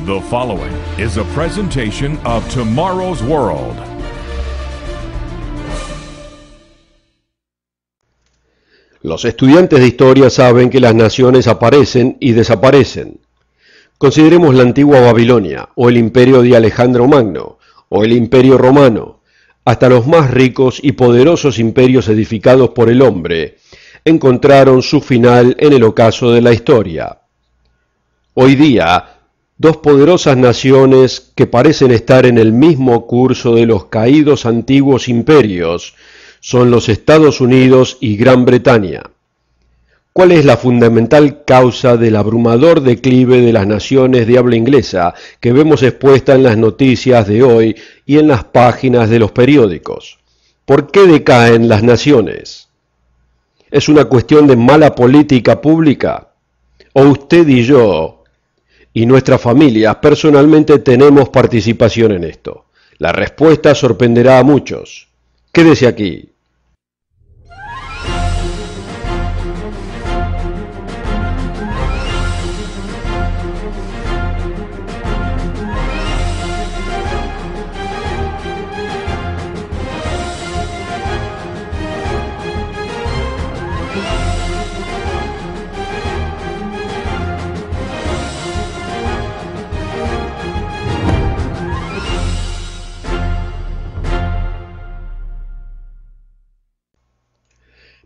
The following is a presentation of Tomorrow's World. Los estudiantes de historia saben que las naciones aparecen y desaparecen. Consideremos la antigua Babilonia, o el imperio de Alejandro Magno, o el imperio romano. Hasta los más ricos y poderosos imperios edificados por el hombre encontraron su final en el ocaso de la historia. Hoy día, dos poderosas naciones que parecen estar en el mismo curso de los caídos antiguos imperios son los Estados Unidos y Gran Bretaña. ¿Cuál es la fundamental causa del abrumador declive de las naciones de habla inglesa que vemos expuesta en las noticias de hoy y en las páginas de los periódicos? ¿Por qué decaen las naciones? ¿Es una cuestión de mala política pública? ¿O usted y yo y nuestras familias personalmente tenemos participación en esto? La respuesta sorprenderá a muchos. Quédese aquí.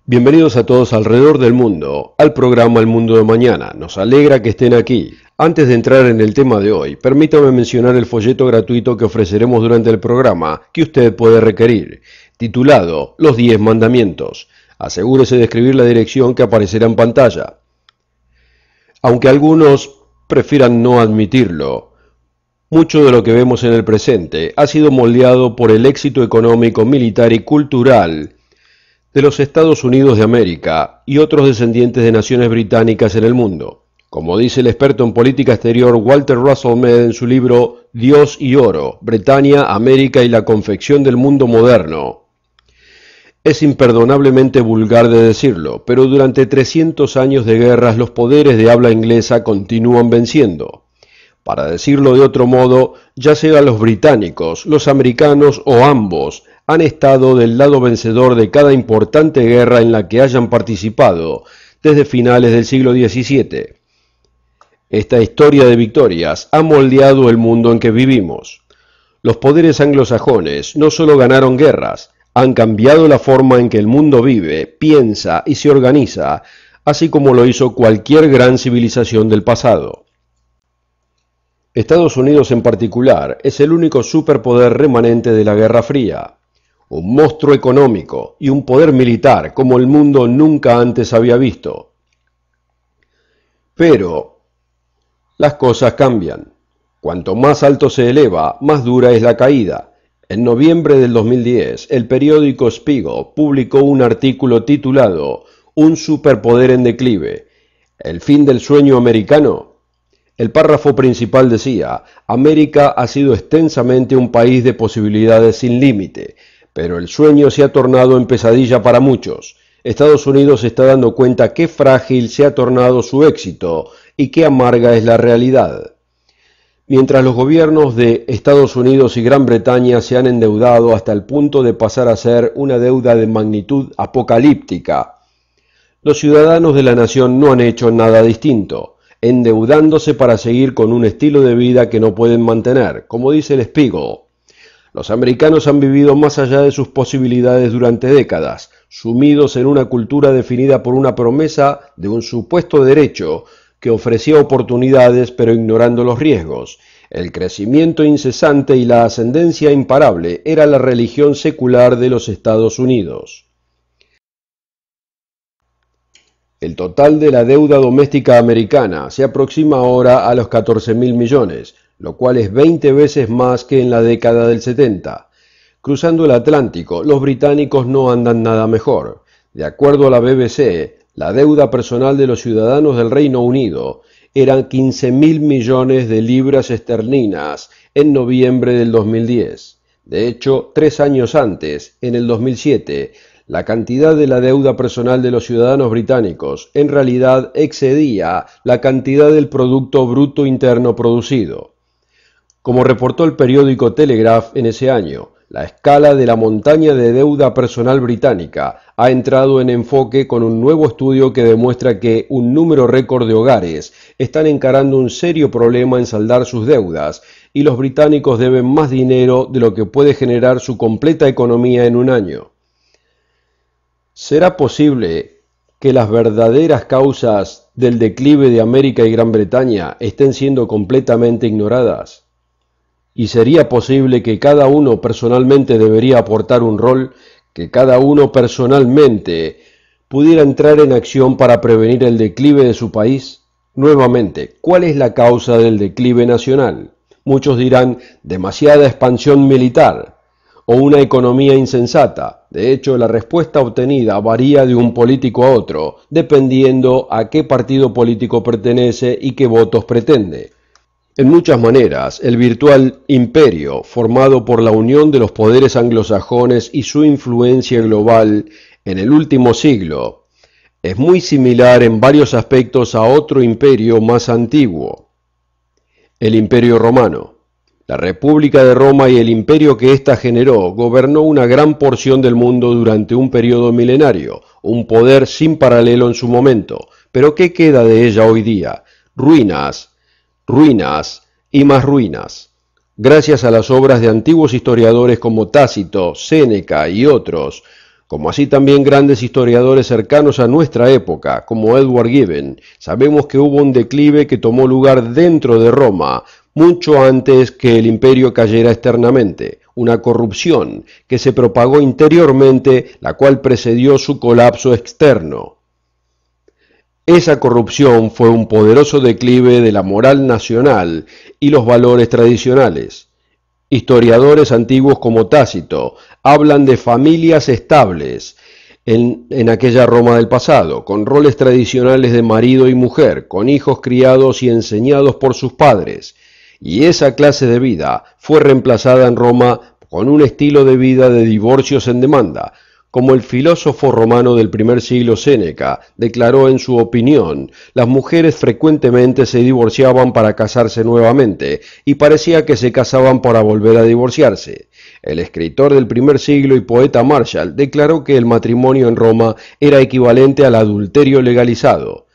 Bienvenidos a todos alrededor del mundo, al programa El Mundo de Mañana. Nos alegra que estén aquí. Antes de entrar en el tema de hoy, permítame mencionar el folleto gratuito que ofreceremos durante el programa, que usted puede requerir, titulado Los 10 Mandamientos. Asegúrese de escribir la dirección que aparecerá en pantalla. Aunque algunos prefieran no admitirlo, mucho de lo que vemos en el presente ha sido moldeado por el éxito económico, militar y cultural de los Estados Unidos de América y otros descendientes de naciones británicas en el mundo. Como dice el experto en política exterior Walter Russell Mead en su libro Dios y Oro, Bretaña, América y la confección del mundo moderno, es imperdonablemente vulgar de decirlo, pero durante 300 años de guerras los poderes de habla inglesa continúan venciendo. Para decirlo de otro modo, ya sean los británicos, los americanos o ambos, han estado del lado vencedor de cada importante guerra en la que hayan participado desde finales del siglo XVII. Esta historia de victorias ha moldeado el mundo en que vivimos. Los poderes anglosajones no solo ganaron guerras, han cambiado la forma en que el mundo vive, piensa y se organiza, así como lo hizo cualquier gran civilización del pasado. Estados Unidos en particular es el único superpoder remanente de la Guerra Fría. Un monstruo económico y un poder militar como el mundo nunca antes había visto. Pero las cosas cambian. Cuanto más alto se eleva, más dura es la caída. En noviembre del 2010, el periódico Spiegel publicó un artículo titulado Un superpoder en declive. ¿El fin del sueño americano? El párrafo principal decía: América ha sido extensamente un país de posibilidades sin límite, pero el sueño se ha tornado en pesadilla para muchos. Estados Unidos se está dando cuenta qué frágil se ha tornado su éxito y qué amarga es la realidad. Mientras los gobiernos de Estados Unidos y Gran Bretaña se han endeudado hasta el punto de pasar a ser una deuda de magnitud apocalíptica, los ciudadanos de la nación no han hecho nada distinto, endeudándose para seguir con un estilo de vida que no pueden mantener, como dice el Spiegel. Los americanos han vivido más allá de sus posibilidades durante décadas, sumidos en una cultura definida por una promesa de un supuesto derecho que ofrecía oportunidades pero ignorando los riesgos. El crecimiento incesante y la ascendencia imparable era la religión secular de los Estados Unidos. El total de la deuda doméstica americana se aproxima ahora a los 14.000 millones, lo cual es 20 veces más que en la década del 70. Cruzando el Atlántico, los británicos no andan nada mejor. De acuerdo a la BBC, la deuda personal de los ciudadanos del Reino Unido eran 15.000 millones de libras esterlinas en noviembre del 2010. De hecho, 3 años antes, en el 2007, la cantidad de la deuda personal de los ciudadanos británicos en realidad excedía la cantidad del Producto Bruto Interno producido. Como reportó el periódico Telegraph en ese año, la escala de la montaña de deuda personal británica ha entrado en enfoque con un nuevo estudio que demuestra que un número récord de hogares están encarando un serio problema en saldar sus deudas y los británicos deben más dinero de lo que puede generar su completa economía en un año. ¿Será posible que las verdaderas causas del declive de América y Gran Bretaña estén siendo completamente ignoradas? ¿Y sería posible que cada uno personalmente debería aportar un rol, que cada uno personalmente pudiera entrar en acción para prevenir el declive de su país? Nuevamente, ¿cuál es la causa del declive nacional? Muchos dirán demasiada expansión militar o una economía insensata. De hecho, la respuesta obtenida varía de un político a otro, dependiendo a qué partido político pertenece y qué votos pretende. En muchas maneras, el virtual imperio, formado por la unión de los poderes anglosajones y su influencia global en el último siglo, es muy similar en varios aspectos a otro imperio más antiguo, el Imperio Romano. La República de Roma y el imperio que ésta generó gobernó una gran porción del mundo durante un periodo milenario, un poder sin paralelo en su momento. Pero ¿qué queda de ella hoy día? Ruinas y más ruinas. Gracias a las obras de antiguos historiadores como Tácito, Séneca y otros, como así también grandes historiadores cercanos a nuestra época, como Edward Gibbon, sabemos que hubo un declive que tomó lugar dentro de Roma, mucho antes que el imperio cayera externamente, una corrupción que se propagó interiormente, la cual precedió su colapso externo. Esa corrupción fue un poderoso declive de la moral nacional y los valores tradicionales. Historiadores antiguos como Tácito hablan de familias estables en aquella Roma del pasado, con roles tradicionales de marido y mujer, con hijos criados y enseñados por sus padres. Y esa clase de vida fue reemplazada en Roma con un estilo de vida de divorcios en demanda, como el filósofo romano del primer siglo Séneca declaró en su opinión, las mujeres frecuentemente se divorciaban para casarse nuevamente y parecía que se casaban para volver a divorciarse. El escritor del primer siglo y poeta Marshall declaró que el matrimonio en Roma era equivalente al adulterio legalizado.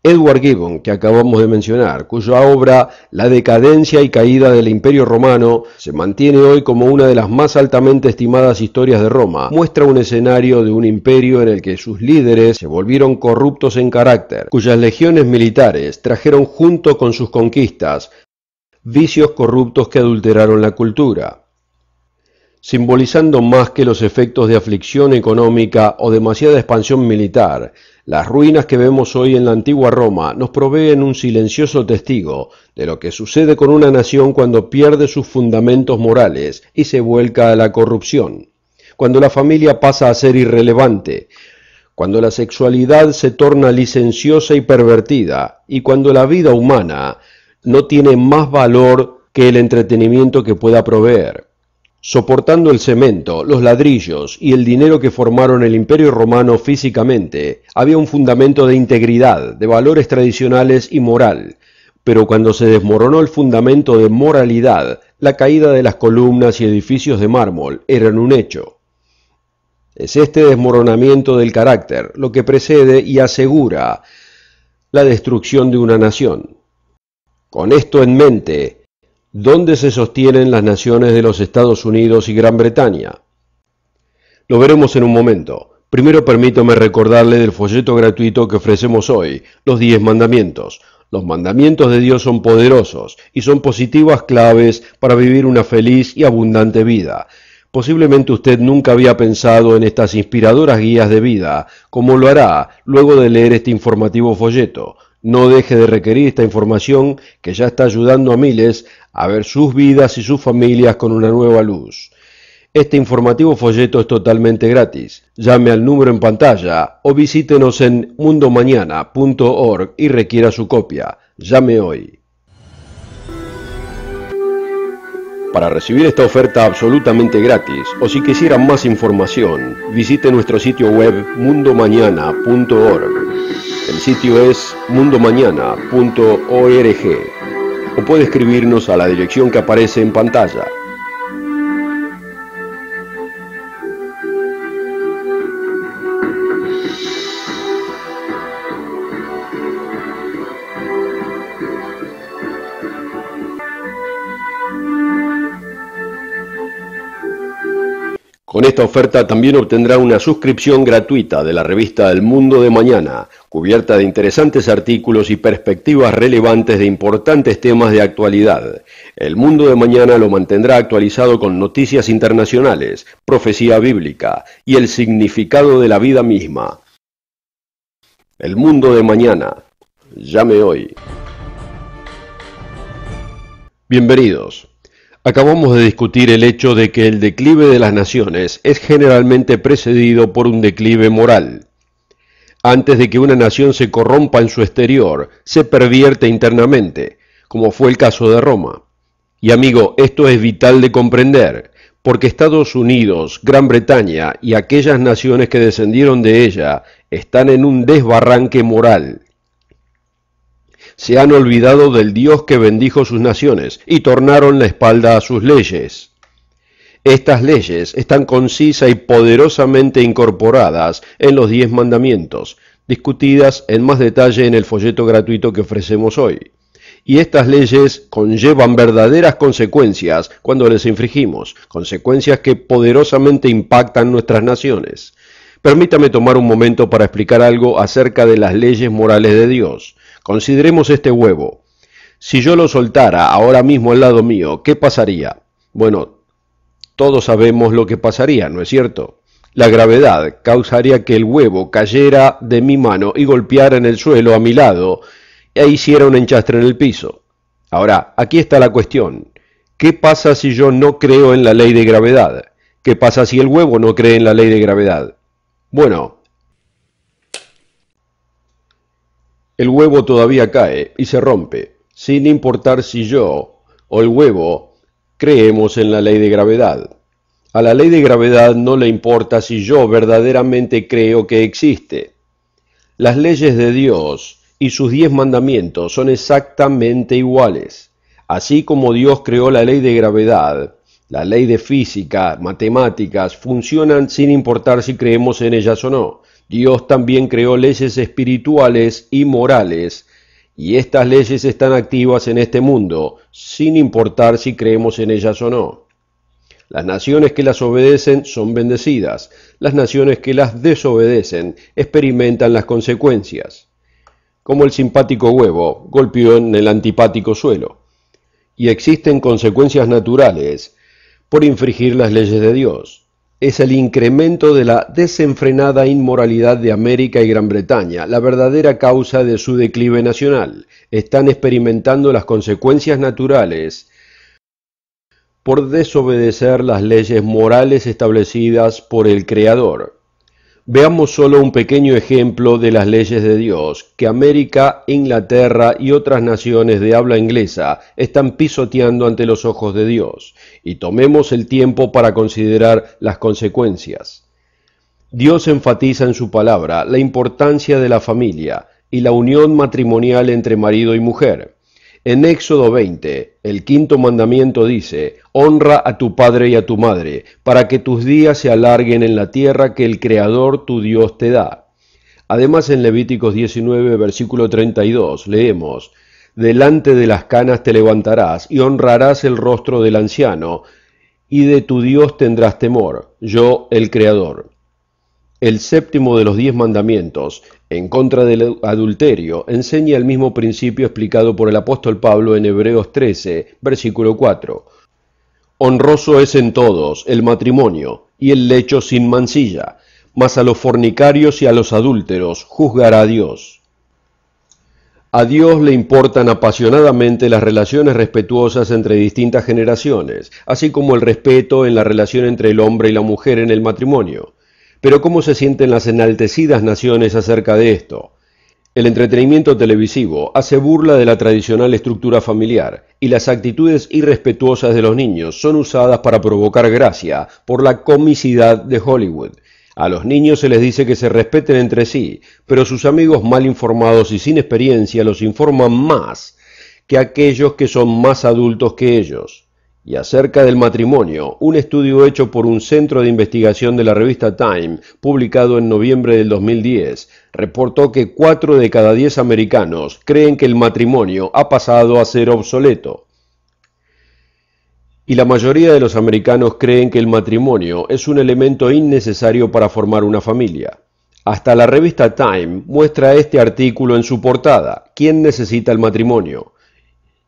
Edward Gibbon, que acabamos de mencionar, cuya obra La decadencia y caída del Imperio Romano se mantiene hoy como una de las más altamente estimadas historias de Roma, muestra un escenario de un imperio en el que sus líderes se volvieron corruptos en carácter, cuyas legiones militares trajeron junto con sus conquistas vicios corruptos que adulteraron la cultura. Simbolizando más que los efectos de aflicción económica o demasiada expansión militar, las ruinas que vemos hoy en la antigua Roma nos proveen un silencioso testigo de lo que sucede con una nación cuando pierde sus fundamentos morales y se vuelca a la corrupción, cuando la familia pasa a ser irrelevante, cuando la sexualidad se torna licenciosa y pervertida, y cuando la vida humana no tiene más valor que el entretenimiento que pueda proveer. Soportando el cemento, los ladrillos y el dinero que formaron el Imperio Romano físicamente, había un fundamento de integridad, de valores tradicionales y moral. Pero cuando se desmoronó el fundamento de moralidad, la caída de las columnas y edificios de mármol eran un hecho. Es este desmoronamiento del carácter lo que precede y asegura la destrucción de una nación. Con esto en mente, ¿dónde se sostienen las naciones de los Estados Unidos y Gran Bretaña? Lo veremos en un momento. Primero permítame recordarle del folleto gratuito que ofrecemos hoy, los 10 mandamientos. Los mandamientos de Dios son poderosos y son positivas claves para vivir una feliz y abundante vida. Posiblemente usted nunca había pensado en estas inspiradoras guías de vida, como lo hará luego de leer este informativo folleto. No deje de requerir esta información que ya está ayudando a miles a ver sus vidas y sus familias con una nueva luz. Este informativo folleto es totalmente gratis. Llame al número en pantalla o visítenos en mundomañana.org y requiera su copia. Llame hoy. Para recibir esta oferta absolutamente gratis o si quisieran más información, visite nuestro sitio web mundomañana.org. El sitio es mundomañana.org. o puede escribirnos a la dirección que aparece en pantalla. Con esta oferta también obtendrá una suscripción gratuita de la revista El Mundo de Mañana, cubierta de interesantes artículos y perspectivas relevantes de importantes temas de actualidad. El Mundo de Mañana lo mantendrá actualizado con noticias internacionales, profecía bíblica y el significado de la vida misma. El Mundo de Mañana. Llame hoy. Bienvenidos. Acabamos de discutir el hecho de que el declive de las naciones es generalmente precedido por un declive moral. Antes de que una nación se corrompa en su exterior, se pervierte internamente, como fue el caso de Roma. Y amigo, esto es vital de comprender, porque Estados Unidos, Gran Bretaña y aquellas naciones que descendieron de ella están en un desbarranque moral. Se han olvidado del Dios que bendijo sus naciones y tornaron la espalda a sus leyes. Estas leyes están concisa y poderosamente incorporadas en los 10 mandamientos, discutidas en más detalle en el folleto gratuito que ofrecemos hoy. Y estas leyes conllevan verdaderas consecuencias cuando les infringimos, consecuencias que poderosamente impactan nuestras naciones. Permítame tomar un momento para explicar algo acerca de las leyes morales de Dios. Consideremos este huevo. Si yo lo soltara ahora mismo al lado mío, ¿qué pasaría? Bueno, todos sabemos lo que pasaría, ¿no es cierto? La gravedad causaría que el huevo cayera de mi mano y golpeara en el suelo a mi lado e hiciera un enchastre en el piso. Ahora, aquí está la cuestión. ¿Qué pasa si yo no creo en la ley de gravedad? ¿Qué pasa si el huevo no cree en la ley de gravedad? Bueno, el huevo todavía cae y se rompe, sin importar si yo o el huevo creemos en la ley de gravedad. A la ley de gravedad no le importa si yo verdaderamente creo que existe. Las leyes de Dios y sus 10 mandamientos son exactamente iguales. Así como Dios creó la ley de gravedad, la ley de física, matemáticas, funcionan sin importar si creemos en ellas o no. Dios también creó leyes espirituales y morales, y estas leyes están activas en este mundo, sin importar si creemos en ellas o no. Las naciones que las obedecen son bendecidas, las naciones que las desobedecen experimentan las consecuencias. Como el simpático huevo golpeó en el antipático suelo. Y existen consecuencias naturales por infringir las leyes de Dios. Es el incremento de la desenfrenada inmoralidad de América y Gran Bretaña, la verdadera causa de su declive nacional. Están experimentando las consecuencias naturales por desobedecer las leyes morales establecidas por el Creador. Veamos solo un pequeño ejemplo de las leyes de Dios que América, Inglaterra y otras naciones de habla inglesa están pisoteando ante los ojos de Dios, y tomemos el tiempo para considerar las consecuencias. Dios enfatiza en su palabra la importancia de la familia y la unión matrimonial entre marido y mujer. En Éxodo 20, el 5º mandamiento dice: honra a tu padre y a tu madre, para que tus días se alarguen en la tierra que el Creador tu Dios te da. Además, en Levíticos 19, versículo 32, leemos: delante de las canas te levantarás y honrarás el rostro del anciano, y de tu Dios tendrás temor, yo el Creador. El 7º de los 10 mandamientos, en contra del adulterio, enseña el mismo principio explicado por el apóstol Pablo en Hebreos 13, versículo 4. Honroso es en todos el matrimonio y el lecho sin mancilla, mas a los fornicarios y a los adúlteros juzgará Dios. A Dios le importan apasionadamente las relaciones respetuosas entre distintas generaciones, así como el respeto en la relación entre el hombre y la mujer en el matrimonio. Pero ¿cómo se sienten las enaltecidas naciones acerca de esto? El entretenimiento televisivo hace burla de la tradicional estructura familiar, y las actitudes irrespetuosas de los niños son usadas para provocar gracia por la comicidad de Hollywood. A los niños se les dice que se respeten entre sí, pero sus amigos mal informados y sin experiencia los informan más que aquellos que son más adultos que ellos. Y acerca del matrimonio, un estudio hecho por un centro de investigación de la revista Time, publicado en noviembre del 2010, reportó que 4 de cada 10 americanos creen que el matrimonio ha pasado a ser obsoleto. Y la mayoría de los americanos creen que el matrimonio es un elemento innecesario para formar una familia. Hasta la revista Time muestra este artículo en su portada, ¿Quién necesita el matrimonio?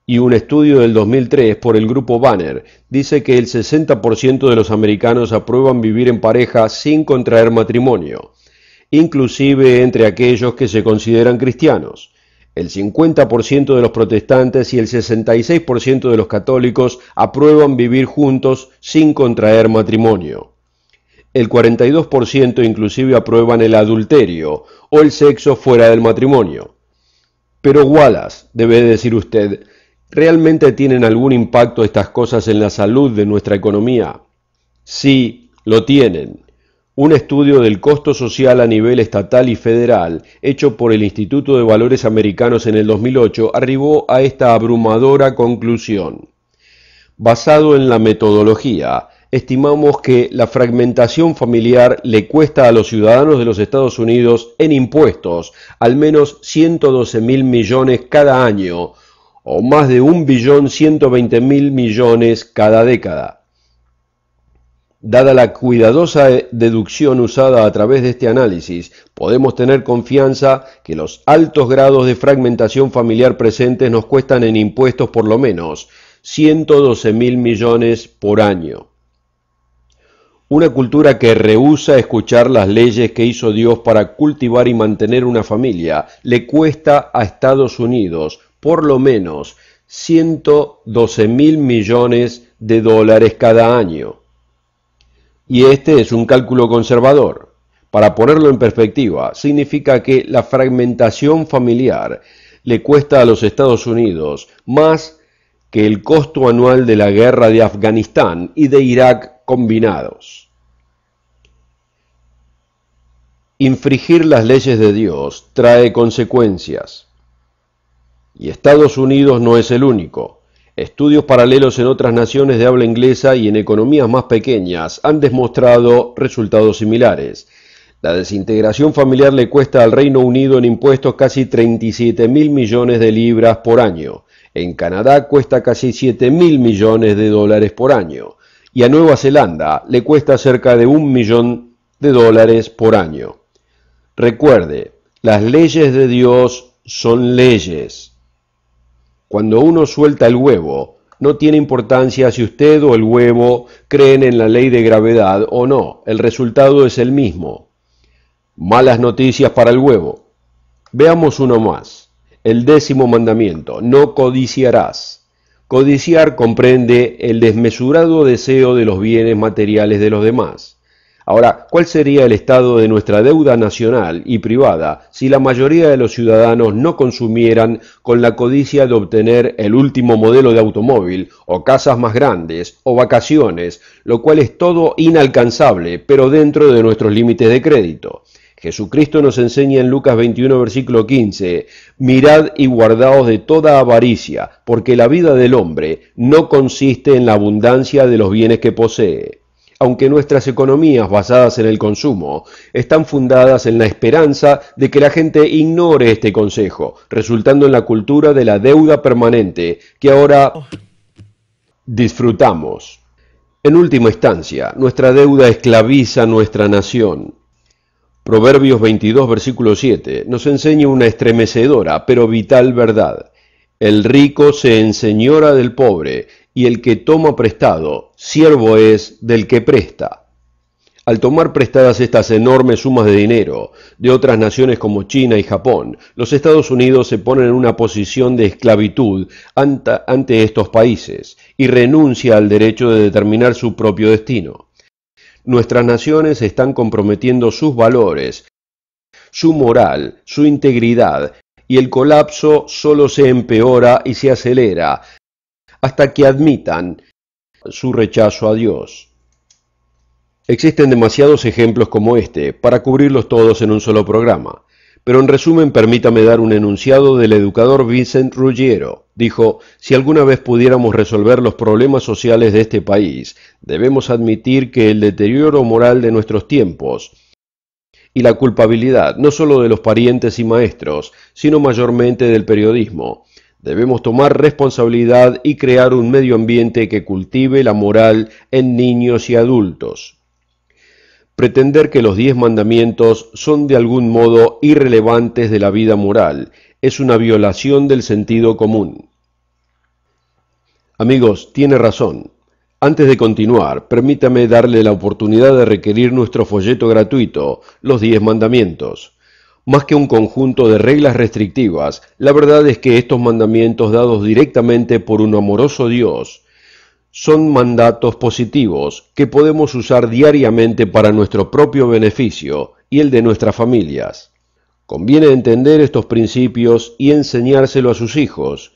Y un estudio del 2003 por el grupo Banner dice que el 60% de los americanos aprueban vivir en pareja sin contraer matrimonio, inclusive entre aquellos que se consideran cristianos. El 50% de los protestantes y el 66% de los católicos aprueban vivir juntos sin contraer matrimonio. El 42% inclusive aprueban el adulterio o el sexo fuera del matrimonio. Pero Wallace, debe decir usted, ¿realmente tienen algún impacto estas cosas en la salud de nuestra economía? Sí, lo tienen. Un estudio del costo social a nivel estatal y federal, hecho por el Instituto de Valores Americanos en el 2008, arribó a esta abrumadora conclusión. Basado en la metodología, estimamos que la fragmentación familiar le cuesta a los ciudadanos de los Estados Unidos en impuestos al menos 112.000 millones cada año, o más de 1.120.000 millones cada década. Dada la cuidadosa deducción usada a través de este análisis, podemos tener confianza que los altos grados de fragmentación familiar presentes nos cuestan en impuestos por lo menos 112.000 millones por año. Una cultura que rehúsa escuchar las leyes que hizo Dios para cultivar y mantener una familia le cuesta a Estados Unidos por lo menos 112.000 millones de dólares cada año. Y este es un cálculo conservador. Para ponerlo en perspectiva, significa que la fragmentación familiar le cuesta a los Estados Unidos más que el costo anual de la guerra de Afganistán y de Irak combinados. Infringir las leyes de Dios trae consecuencias. Y Estados Unidos no es el único. Estudios paralelos en otras naciones de habla inglesa y en economías más pequeñas han demostrado resultados similares. La desintegración familiar le cuesta al Reino Unido en impuestos casi 37.000 millones de libras por año. En Canadá cuesta casi 7.000 millones de dólares por año. Y a Nueva Zelanda le cuesta cerca de 1 millón de dólares por año. Recuerde, las leyes de Dios son leyes. Cuando uno suelta el huevo, no tiene importancia si usted o el huevo creen en la ley de gravedad o no, el resultado es el mismo. Malas noticias para el huevo. Veamos uno más. El 10º mandamiento, no codiciarás. Codiciar comprende el desmesurado deseo de los bienes materiales de los demás. Ahora, ¿cuál sería el estado de nuestra deuda nacional y privada si la mayoría de los ciudadanos no consumieran con la codicia de obtener el último modelo de automóvil, o casas más grandes, o vacaciones, lo cual es todo inalcanzable, pero dentro de nuestros límites de crédito? Jesucristo nos enseña en Lucas 21, versículo 15, mirad y guardaos de toda avaricia, porque la vida del hombre no consiste en la abundancia de los bienes que posee. Aunque nuestras economías basadas en el consumo están fundadas en la esperanza de que la gente ignore este consejo, resultando en la cultura de la deuda permanente que ahora disfrutamos. En última instancia, nuestra deuda esclaviza nuestra nación. Proverbios 22, versículo 7, nos enseña una estremecedora pero vital verdad. El rico se enseñora del pobre, y el que toma prestado, siervo es del que presta. Al tomar prestadas estas enormes sumas de dinero de otras naciones como China y Japón, los Estados Unidos se ponen en una posición de esclavitud ante estos países y renuncia al derecho de determinar su propio destino. Nuestras naciones están comprometiendo sus valores, su moral, su integridad, y el colapso solo se empeora y se acelera hasta que admitan su rechazo a Dios. Existen demasiados ejemplos como este para cubrirlos todos en un solo programa, Pero en resumen, permítame dar un enunciado del educador Vincent Ruggiero. Dijo, si alguna vez pudiéramos resolver los problemas sociales de este país, debemos admitir que el deterioro moral de nuestros tiempos y la culpabilidad no solo de los parientes y maestros, sino mayormente del periodismo. Debemos tomar responsabilidad y crear un medio ambiente que cultive la moral en niños y adultos. Pretender que los 10 mandamientos son de algún modo irrelevantes de la vida moral es una violación del sentido común. Amigos, tiene razón. Antes de continuar, permítame darle la oportunidad de requerir nuestro folleto gratuito, Los 10 Mandamientos. Más que un conjunto de reglas restrictivas, la verdad es que estos mandamientos dados directamente por un amoroso Dios son mandatos positivos que podemos usar diariamente para nuestro propio beneficio y el de nuestras familias. Conviene entender estos principios y enseñárselo a sus hijos,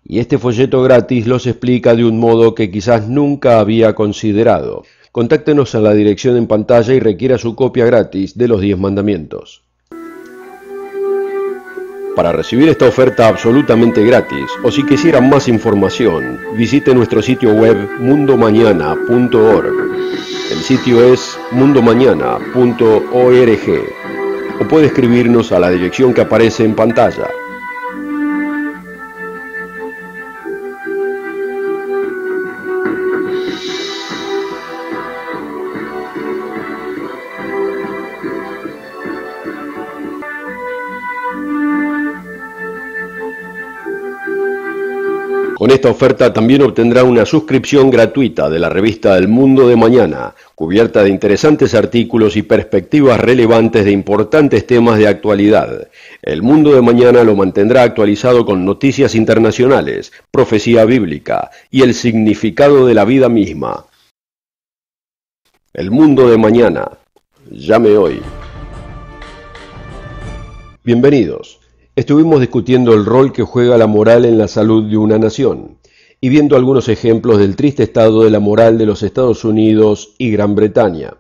y este folleto gratis los explica de un modo que quizás nunca había considerado. Contáctenos a la dirección en pantalla y requiera su copia gratis de los 10 mandamientos. Para recibir esta oferta absolutamente gratis, o si quisieran más información, visite nuestro sitio web mundomañana.org. El sitio es mundomañana.org, o puede escribirnos a la dirección que aparece en pantalla. Con esta oferta también obtendrá una suscripción gratuita de la revista El Mundo de Mañana, cubierta de interesantes artículos y perspectivas relevantes de importantes temas de actualidad. El Mundo de Mañana lo mantendrá actualizado con noticias internacionales, profecía bíblica y el significado de la vida misma. El Mundo de Mañana. Llame hoy. Bienvenidos. Estuvimos discutiendo el rol que juega la moral en la salud de una nación y viendo algunos ejemplos del triste estado de la moral de los Estados Unidos y Gran Bretaña.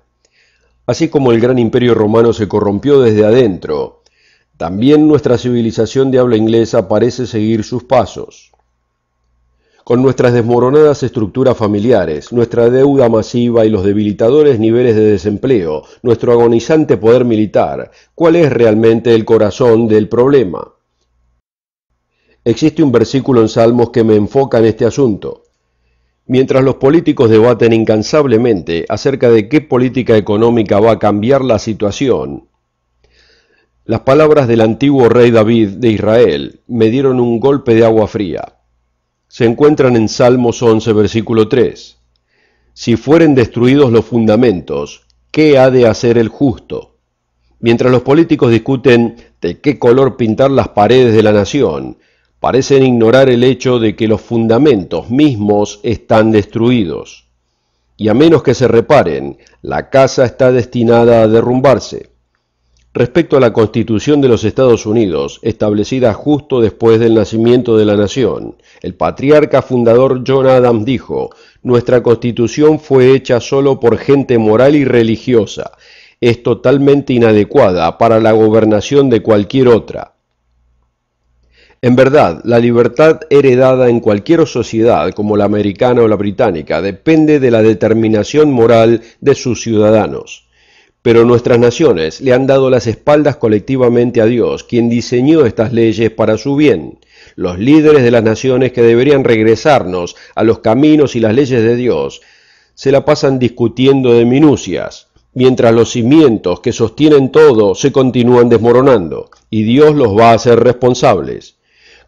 Así como el gran imperio romano se corrompió desde adentro, también nuestra civilización de habla inglesa parece seguir sus pasos. Con nuestras desmoronadas estructuras familiares, nuestra deuda masiva y los debilitadores niveles de desempleo, nuestro agonizante poder militar, ¿cuál es realmente el corazón del problema? Existe un versículo en Salmos que me enfoca en este asunto. Mientras los políticos debaten incansablemente acerca de qué política económica va a cambiar la situación, las palabras del antiguo rey David de Israel me dieron un golpe de agua fría. Se encuentran en Salmos 11, versículo 3. Si fueren destruidos los fundamentos, ¿qué ha de hacer el justo? Mientras los políticos discuten de qué color pintar las paredes de la nación, parecen ignorar el hecho de que los fundamentos mismos están destruidos. Y a menos que se reparen, la casa está destinada a derrumbarse. Respecto a la Constitución de los Estados Unidos, establecida justo después del nacimiento de la nación, el patriarca fundador John Adams dijo: «Nuestra Constitución fue hecha solo por gente moral y religiosa. Es totalmente inadecuada para la gobernación de cualquier otra». En verdad, la libertad heredada en cualquier sociedad, como la americana o la británica, depende de la determinación moral de sus ciudadanos. Pero nuestras naciones le han dado las espaldas colectivamente a Dios, quien diseñó estas leyes para su bien. Los líderes de las naciones que deberían regresarnos a los caminos y las leyes de Dios se la pasan discutiendo de minucias, mientras los cimientos que sostienen todo se continúan desmoronando, y Dios los va a hacer responsables.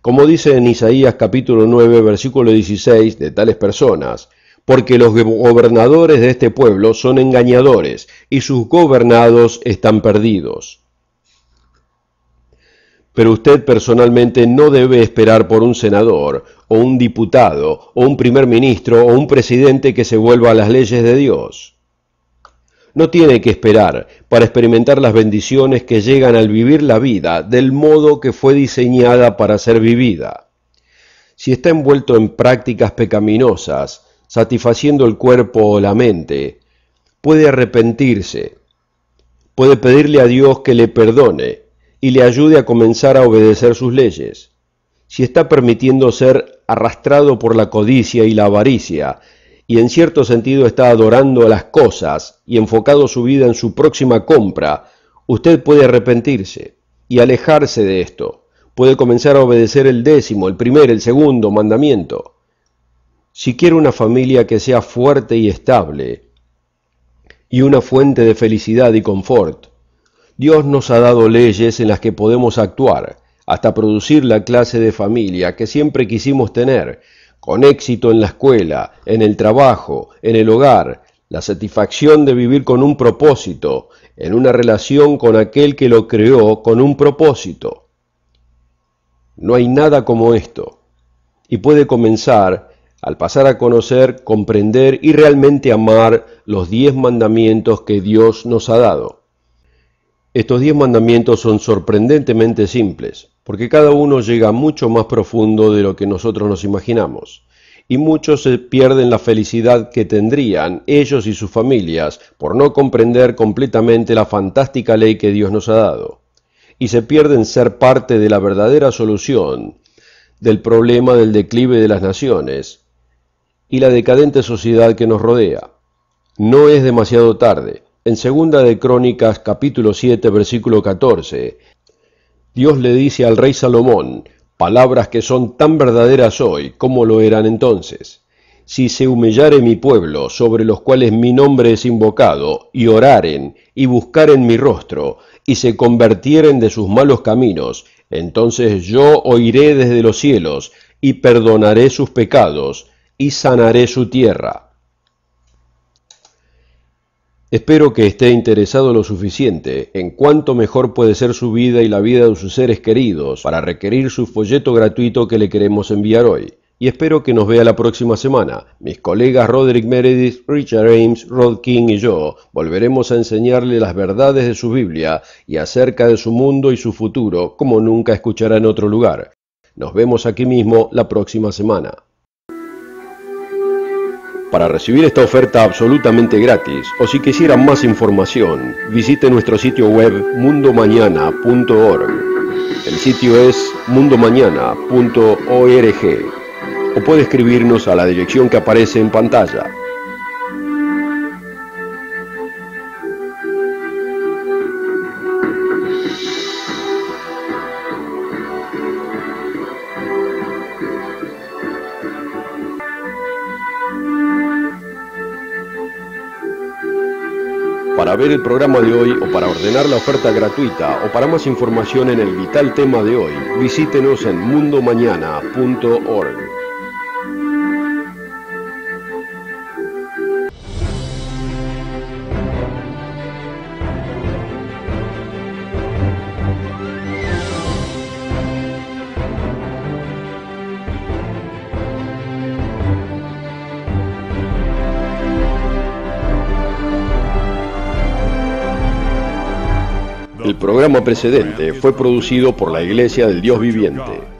Como dice en Isaías capítulo 9, versículo 16, de tales personas: porque los gobernadores de este pueblo son engañadores, y sus gobernados están perdidos. Pero usted personalmente no debe esperar por un senador, o un diputado, o un primer ministro, o un presidente que se vuelva a las leyes de Dios. No tiene que esperar para experimentar las bendiciones que llegan al vivir la vida del modo que fue diseñada para ser vivida. Si está envuelto en prácticas pecaminosas, satisfaciendo el cuerpo o la mente, puede arrepentirse, puede pedirle a Dios que le perdone y le ayude a comenzar a obedecer sus leyes. Si está permitiendo ser arrastrado por la codicia y la avaricia, y en cierto sentido está adorando a las cosas y enfocado su vida en su próxima compra, usted puede arrepentirse y alejarse de esto. Puede comenzar a obedecer el 10º, el primer, el segundo mandamiento. Si quiere una familia que sea fuerte y estable, y una fuente de felicidad y confort, Dios nos ha dado leyes en las que podemos actuar, hasta producir la clase de familia que siempre quisimos tener, con éxito en la escuela, en el trabajo, en el hogar, la satisfacción de vivir con un propósito, en una relación con aquel que lo creó con un propósito. No hay nada como esto, y puede comenzar al pasar a conocer, comprender y realmente amar los 10 mandamientos que Dios nos ha dado. Estos 10 mandamientos son sorprendentemente simples, porque cada uno llega mucho más profundo de lo que nosotros nos imaginamos, y muchos se pierden la felicidad que tendrían ellos y sus familias por no comprender completamente la fantástica ley que Dios nos ha dado, y se pierden ser parte de la verdadera solución del problema del declive de las naciones y la decadente sociedad que nos rodea. No es demasiado tarde. En 2 de Crónicas, capítulo 7, versículo 14, Dios le dice al rey Salomón palabras que son tan verdaderas hoy como lo eran entonces. Si se humillare mi pueblo, sobre los cuales mi nombre es invocado, y oraren, y buscaren mi rostro, y se convirtieren de sus malos caminos, entonces yo oiré desde los cielos, y perdonaré sus pecados, y sanaré su tierra. Espero que esté interesado lo suficiente en cuánto mejor puede ser su vida y la vida de sus seres queridos para requerir su folleto gratuito que le queremos enviar hoy. Y espero que nos vea la próxima semana. Mis colegas Roderick Meredith, Richard Ames, Rod King y yo volveremos a enseñarle las verdades de su Biblia y acerca de su mundo y su futuro como nunca escuchará en otro lugar. Nos vemos aquí mismo la próxima semana. Para recibir esta oferta absolutamente gratis, o si quisieran más información, visite nuestro sitio web mundomañana.org. El sitio es mundomañana.org, o puede escribirnos a la dirección que aparece en pantalla. Para ver el programa de hoy o para ordenar la oferta gratuita o para más información en el vital tema de hoy, visítenos en mundomañana.org. El programa precedente fue producido por la Iglesia del Dios Viviente.